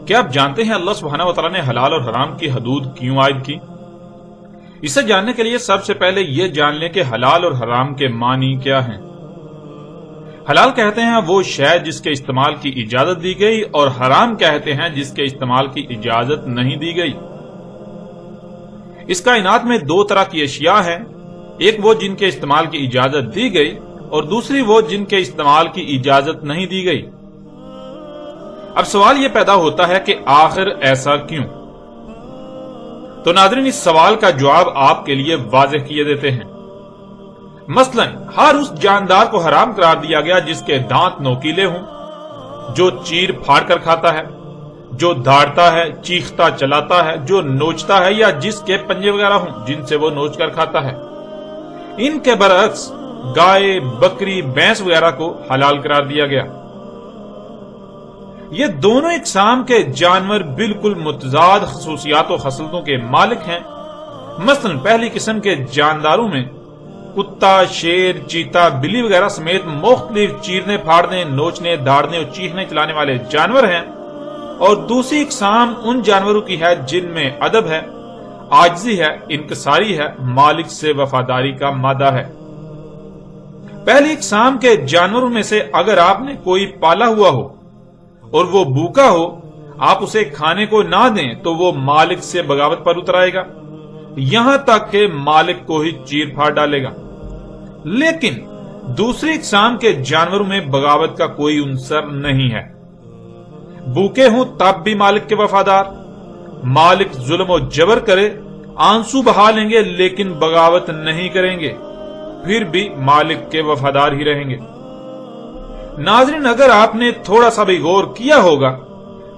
کیا آپ جانتے ہیں اللہ سبحانہ و تعالیٰ نے حلال اور حرام کی حدود کیوں عائد کی؟ اسے جاننے کے لیے سب سے پہلے یہ جان لیں کہ حلال اور حرام کے معنی کیا ہیں۔ حلال کہتے ہیں وہ شے جس کے استعمال کی اجازت دی گئی، اور حرام کہتے ہیں جس کے استعمال کی اجازت نہیں دی گئی۔ اس کائنات میں دو طرح کی اشیاء ہیں، ایک وہ جن کے استعمال کی اجازت دی گئی اور دوسری وہ جن کے استعمال کی اجازت نہیں دی گئی۔ اب سوال یہ پیدا ہوتا ہے کہ آخر ایسا کیوں؟ تو ناظرین، اس سوال کا جواب آپ کے لیے واضح کیے دیتے ہیں۔ مثلا ہر اس جاندار کو حرام قرار دیا گیا جس کے دانت نوکیلے ہوں، جو چیر پھاڑ کر کھاتا ہے، جو دھاڑتا ہے، چیختا چلاتا ہے، جو نوچتا ہے، یا جس کے پنجے وغیرہ ہوں جن سے وہ نوچ کر کھاتا ہے۔ ان کے برعکس گائے، بکری، بھینس وغیرہ کو حلال قرار دیا گیا۔ یہ دونوں اقسام کے جانور بالکل متضاد خصوصیات و خصلتوں کے مالک ہیں۔ مثلا پہلی قسم کے جانداروں میں کتا، شیر، چیتا، بلی وغیرہ سمیت مختلف چیرنے، پھاڑنے، نوچنے، داڑنے اور چیخنے چلانے والے جانور ہیں، اور دوسری اقسام ان جانوروں کی ہے جن میں ادب ہے، عاجزی ہے، انکساری ہے، مالک سے وفاداری کا مادہ ہے۔ پہلی اقسام کے جانوروں میں سے اگر آپ نے کوئی پالا ہوا ہو اور وہ بھوکا ہو، آپ اسے کھانے کو نہ دیں تو وہ مالک سے بغاوت پر اتر آئے گا، یہاں تک کہ مالک کو ہی چیر پھاڑ ڈالے گا۔ لیکن دوسری اقسام کے جانوروں میں بغاوت کا کوئی عنصر نہیں ہے، بھوکے ہوں تب بھی مالک کے وفادار، مالک ظلم و جبر کرے آنسو بہا لیں گے لیکن بغاوت نہیں کریں گے، پھر بھی مالک کے وفادار ہی رہیں گے۔ ناظرین، اگر آپ نے تھوڑا سا بھی غور کیا ہوگا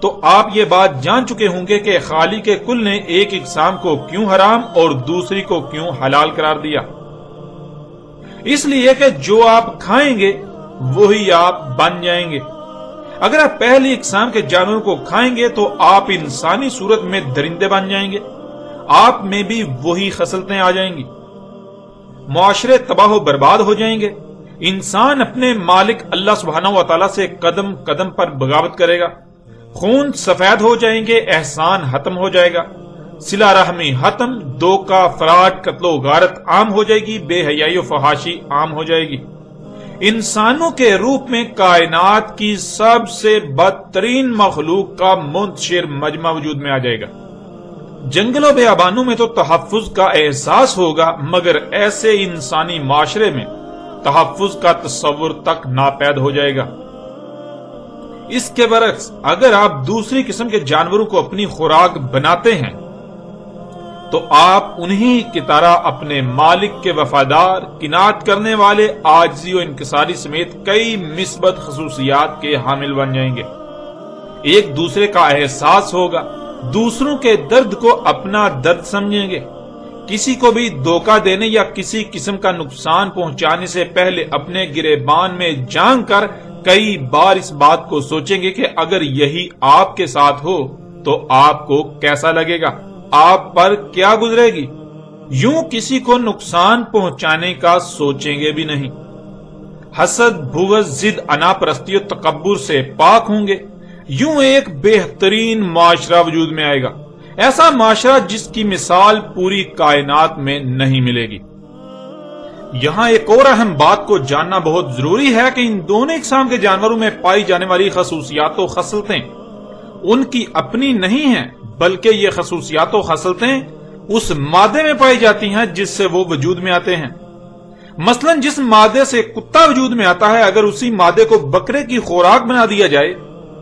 تو آپ یہ بات جان چکے ہوں گے کہ خالق کل نے ایک اقسام کو کیوں حرام اور دوسری کو کیوں حلال قرار دیا۔ اس لیے کہ جو آپ کھائیں گے وہی آپ بن جائیں گے۔ اگر آپ پہلی اقسام کے جانوروں کو کھائیں گے تو آپ انسانی صورت میں درندے بن جائیں گے، آپ میں بھی وہی خصلتیں آ جائیں گی، معاشرے تباہ و برباد ہو جائیں گے، انسان اپنے مالک اللہ سبحانہ و تعالیٰ سے قدم قدم پر بغاوت کرے گا، خون سفید ہو جائیں گے، احسان ختم ہو جائے گا، صلہ رحمی ختم، دھوکہ، فراڈ، قتل و غارت عام ہو جائے گی، بے حیائی و فحاشی عام ہو جائے گی۔ انسانوں کے روپ میں کائنات کی سب سے بدترین مخلوق کا منتشر مجمع وجود میں آ جائے گا۔ جنگلوں بیابانوں میں تو تحفظ کا احساس ہوگا، مگر ایسے انسانی معاشرے میں تحفظ کا تصور تک ناپید ہو جائے گا۔ اس کے برعکس اگر آپ دوسری قسم کے جانوروں کو اپنی خوراک بناتے ہیں تو آپ انہی کی طرح اپنے مالک کے وفادار، قناعت کرنے والے، عاجزی و انکساری سمیت کئی مثبت خصوصیات کے حامل بن جائیں گے۔ ایک دوسرے کا احساس ہوگا، دوسروں کے درد کو اپنا درد سمجھیں گے، کسی کو بھی دھوکہ دینے یا کسی قسم کا نقصان پہنچانے سے پہلے اپنے گریبان میں جان کر کئی بار اس بات کو سوچیں گے کہ اگر یہی آپ کے ساتھ ہو تو آپ کو کیسا لگے گا، آپ پر کیا گزرے گی۔ یوں کسی کو نقصان پہنچانے کا سوچیں گے بھی نہیں۔ حسد، بغض، ضد، انا پرستی و تکبر سے پاک ہوں گے۔ یوں ایک بہترین معاشرہ وجود میں آئے گا، ایسا معاشرہ جس کی مثال پوری کائنات میں نہیں ملے گی۔ یہاں ایک اور اہم بات کو جاننا بہت ضروری ہے کہ ان دونوں اقسام کے جانوروں میں پائی جانے والی خصوصیات و خصلتیں ان کی اپنی نہیں ہیں، بلکہ یہ خصوصیات و خصلتیں اس مادے میں پائی جاتی ہیں جس سے وہ وجود میں آتے ہیں۔ مثلا جس مادے سے کتا وجود میں آتا ہے، اگر اسی مادے کو بکرے کی خوراک بنا دیا جائے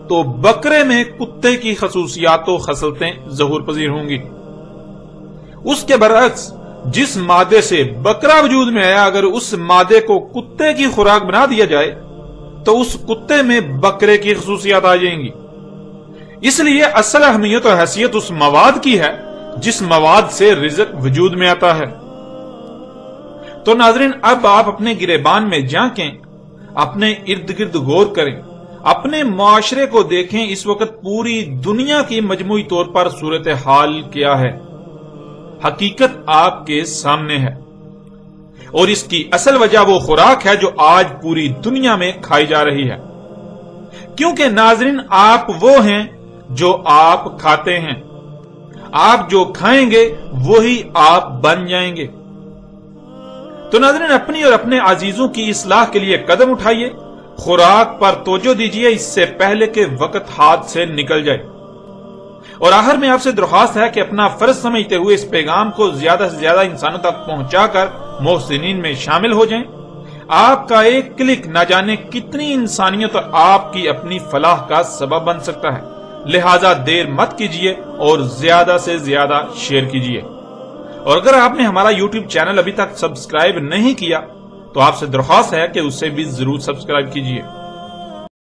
تو بکرے میں کتے کی خصوصیات و خصلتیں ظہور پذیر ہوں گی۔ اس کے برعکس جس مادے سے بکرا وجود میں آیا، اگر اس مادے کو کتے کی خوراک بنا دیا جائے تو اس کتے میں بکرے کی خصوصیات آ جائیں گی۔ اس لیے اصل اہمیت و حیثیت اس مواد کی ہے جس مواد سے رزق وجود میں آتا ہے۔ تو ناظرین، اب آپ اپنے گریبان میں جھانکیں، اپنے ارد گرد غور کریں، اپنے معاشرے کو دیکھیں، اس وقت پوری دنیا کی مجموعی طور پر صورتحال کیا ہے۔ حقیقت آپ کے سامنے ہے، اور اس کی اصل وجہ وہ خوراک ہے جو آج پوری دنیا میں کھائی جا رہی ہے۔ کیونکہ ناظرین آپ وہ ہیں جو آپ کھاتے ہیں، آپ جو کھائیں گے وہی آپ بن جائیں گے۔ تو ناظرین اپنی اور اپنے عزیزوں کی اصلاح کے لیے قدم اٹھائیے، خوراک پر توجہ دیجیے اس سے پہلے کہ وقت ہاتھ سے نکل جائے۔ اور آخر میں آپ سے درخواست ہے کہ اپنا فرض سمجھتے ہوئے اس پیغام کو زیادہ سے زیادہ انسانوں تک پہنچا کر محسنین میں شامل ہو جائیں۔ آپ کا ایک کلک نہ جانے کتنی انسانیت اور آپ کی اپنی فلاح کا سبب بن سکتا ہے، لہٰذا دیر مت کیجیے اور زیادہ سے زیادہ شیئر کیجیے۔ اور اگر آپ نے ہمارا یوٹیوب چینل ابھی تک سبسکرائب نہیں کیا تو آپ سے درخواست ہے کہ اسے بھی ضرور سبسکرائب کیجیے۔